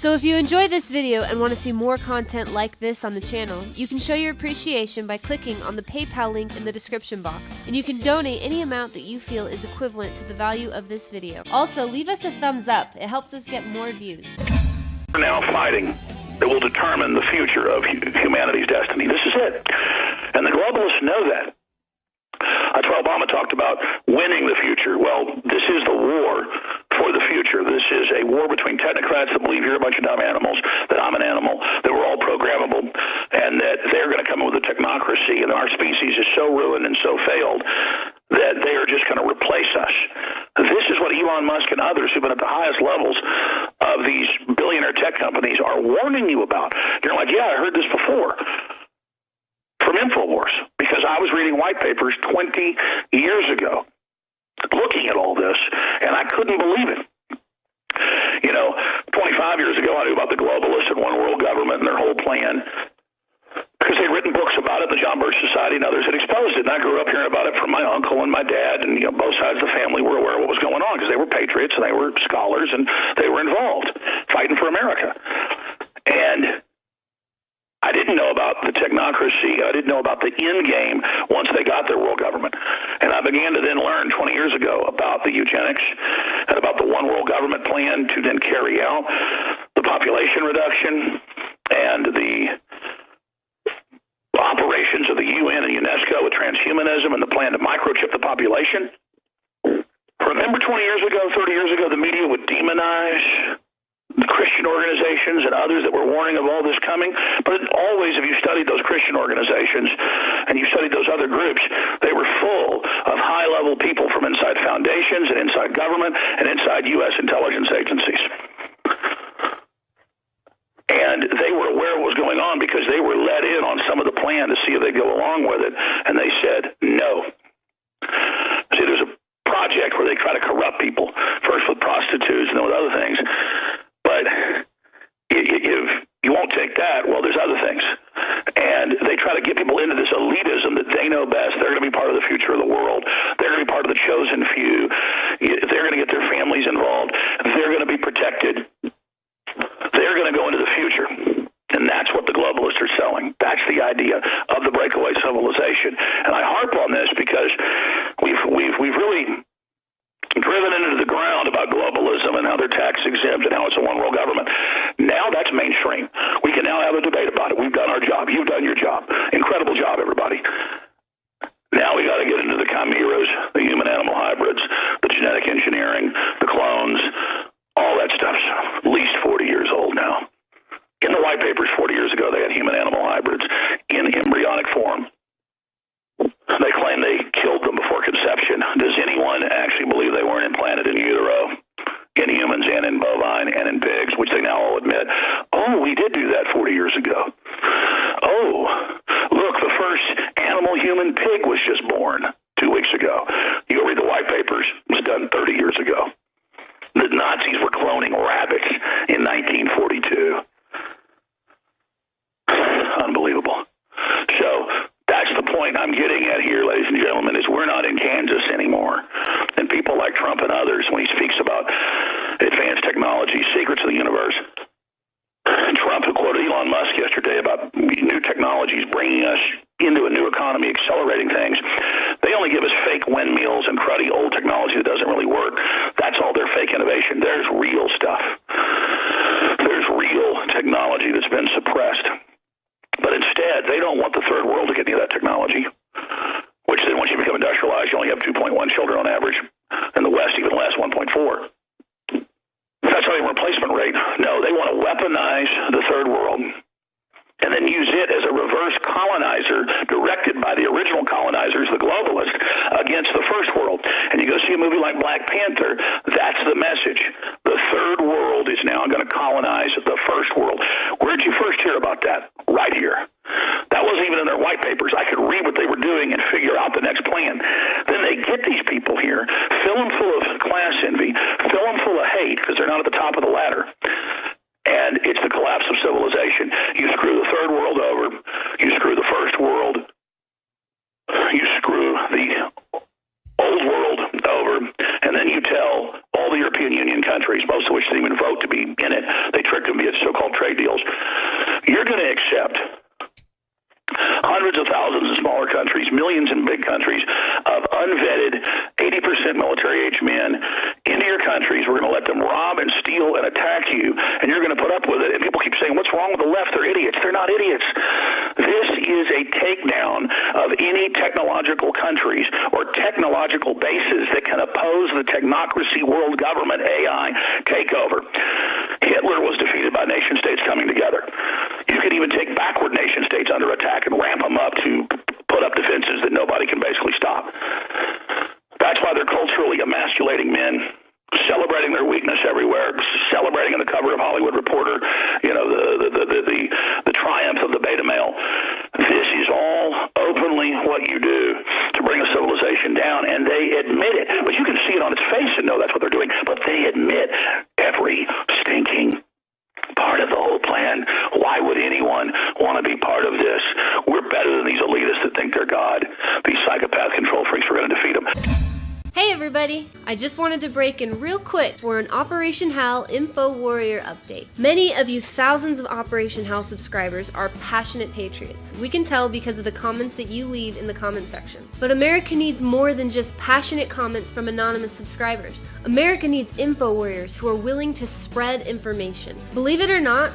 So if you enjoy this video and want to see more content like this on the channel, you can show your appreciation by clicking on the PayPal link in the description box, and you can donate any amount that you feel is equivalent to the value of this video. Also, leave us a thumbs up. It helps us get more views. We're now fighting that will determine the future of humanity's destiny. This is it. And the globalists know that. That's why Obama talked about winning the future. Well, this is the war for the future. This is a war between technocrats that believe you're a bunch of dumb animals, that I'm an animal, that we're all programmable, and that they're going to come in with a technocracy, and our species is so ruined and so failed that they are just going to replace us. This is what Elon Musk and others who've been at the highest levels of these billionaire tech companies are warning you about. You're like, yeah, I heard this before. From InfoWars, because I was reading white papers 20 years ago, looking at all this, and I couldn't believe it. 25 years ago, I knew about the globalists and one world government and their whole plan, because they'd written books about it, the John Birch Society and others had exposed it, and I grew up hearing about it from my uncle and my dad, and both sides of the family were aware of what was going on, because they were patriots, and they were scholars, and they were involved, fighting for America. And I didn't know about the technocracy. I didn't know about the end game once they got their world government. And I began to then learn 20 years ago about the eugenics and about the one world government plan to then carry out the population reduction and the operations of the UN and UNESCO with transhumanism and the plan to microchip the population. Remember 20 years ago, 30 years ago, the media would demonize the Christian organizations and others that were warning of all this coming. But always, if you studied those Christian organizations and you studied those other groups, they were full of high-level people from inside foundations and inside government and inside U.S. intelligence agencies. And they were aware of what was going on because they were let in on some of the plan to see if they'd go along with it. And they said no. See, there's a project where they try to corrupt people, first with prostitutes and then with other things. But if you won't take that, well, there's other things. And they try to get people into this elitism that they know best. They're going to be part of the future of the world. They're going to be part of the chosen few. They're going to get their families involved. They're going to be protected. They're going to go into the future. And that's what the globalists are selling. That's the idea of the breakaway civilization. And I harp on this because we've really driven into the ground about globalism and how they're tax exempt and how it's a one world government. Now that's mainstream. We can now have a debate about it. We've done our job. You've done your job. Incredible job, everybody. Now we got to get into the chimeras, the human animal hybrids, the genetic engineering, the clones, all that stuff's at least 40 years old now. In the white papers 40 years ago, they had human animal hybrids in embryonic form. They claim they killed them before conception. Does anyone actually believe they weren't implanted in utero, in humans and in bovine and in pigs, which they now all admit? Oh, we did do that 40 years ago. Oh, look, the first animal-human pig was just born 2 weeks ago. You go read the white papers. It was done 30 years ago. The Nazis were cloning rabbits in 1942. Unbelievable. So that's the point I'm getting at here, ladies and gentlemen, is we're not in Kansas anymore. And people like Trump and others, when he speaks about advanced technology, secrets of the universe, Trump, who quoted Elon Musk yesterday about new technologies bringing us into a new economy, accelerating things, they only give us fake windmills and cruddy old technology that doesn't really work. That's all their fake innovation. There's real stuff. There's real technology that's been suppressed. But instead, they don't want the third world to get any of that technology, which then once you become industrialized, you only have 2.1 children on average. In the West, even less, 1.4. That's not even replacement rate. No, they want to weaponize the third world and then use it as a reverse colonizer directed by the original colonizers, the globalists, against the first world. And you go see a movie like Black Panther, that's the message. The third world is now going to colonize the first world. Where'd you first hear about that? Right here. That wasn't even in their white papers. I could read what they were doing and figure out the next plan. Then they get these people here, fill them full of class envy, fill them full of hate because they're not at the top of the ladder. And it's the collapse of civilization. You screw the third world over, you screw the first world, you screw the old world over, and then you tell all the European Union countries, most of which didn't even vote to be in it, they tricked them via trade deals, you're going to accept hundreds of thousands of smaller countries, millions in big countries of unvetted 80% military-age men into your countries. We're going to let them rob and steal and attack you, and you're going to put up with it. And people keep saying, what's wrong with the left? They're idiots. They're not idiots. This is a takedown of any technological countries or technological bases that can oppose the technocracy world government AI takeover. Hitler was defeated by nation states coming together. You can even take backward nation states under attack and ramp them up to put up defenses that nobody can basically stop. That's why they're culturally emasculating men, celebrating their weakness everywhere, celebrating on the cover of Hollywood Reporter, the triumph of the beta male. This is all openly what you do to bring a civilization down, and they admit it. But you can see it on its face and know that's what they're doing. But they admit every stinking part of the whole plan. Why would anyone want to be part of this? We're better than these elitists that think they're God. These psychopath control freaks, we're going to defeat them. Hey everybody! I just wanted to break in real quick for an Operation HAL Info Warrior update. Many of you thousands of Operation HAL subscribers are passionate patriots. We can tell because of the comments that you leave in the comment section. But America needs more than just passionate comments from anonymous subscribers. America needs info warriors who are willing to spread information. Believe it or not,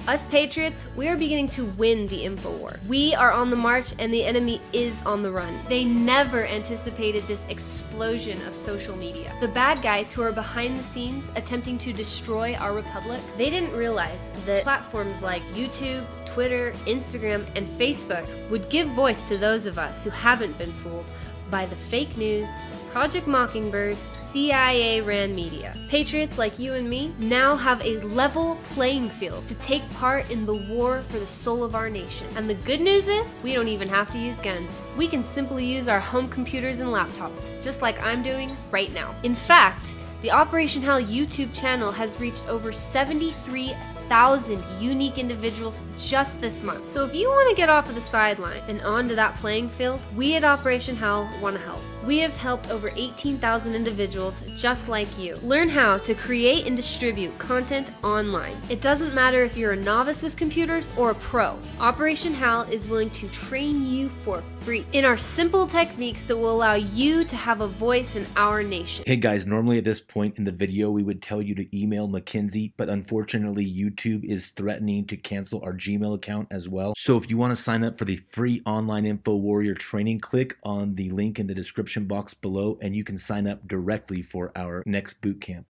us patriots, we are beginning to win the info war. We are on the march and the enemy is on the run. They never anticipated this explosion of social media. The bad guys who are behind the scenes attempting to destroy our republic, they didn't realize that platforms like YouTube, Twitter, Instagram, and Facebook would give voice to those of us who haven't been fooled by the fake news, Project Mockingbird, CIA-ran media. Patriots like you and me now have a level playing field to take part in the war for the soul of our nation. And the good news is, we don't even have to use guns. We can simply use our home computers and laptops, just like I'm doing right now. In fact, the Operation HAL YouTube channel has reached over 73,000 unique individuals just this month. So if you want to get off of the sideline and onto that playing field, we at Operation HAL want to help. We have helped over 18,000 individuals just like you. Learn how to create and distribute content online. It doesn't matter if you're a novice with computers or a pro. Operation HAL is willing to train you for free in our simple techniques that will allow you to have a voice in our nation. Hey guys, normally at this point in the video we would tell you to email Mackenzie, but unfortunately YouTube is threatening to cancel our Gmail account as well. So if you want to sign up for the free online info warrior training, click on the link in the description box below and you can sign up directly for our next boot camp.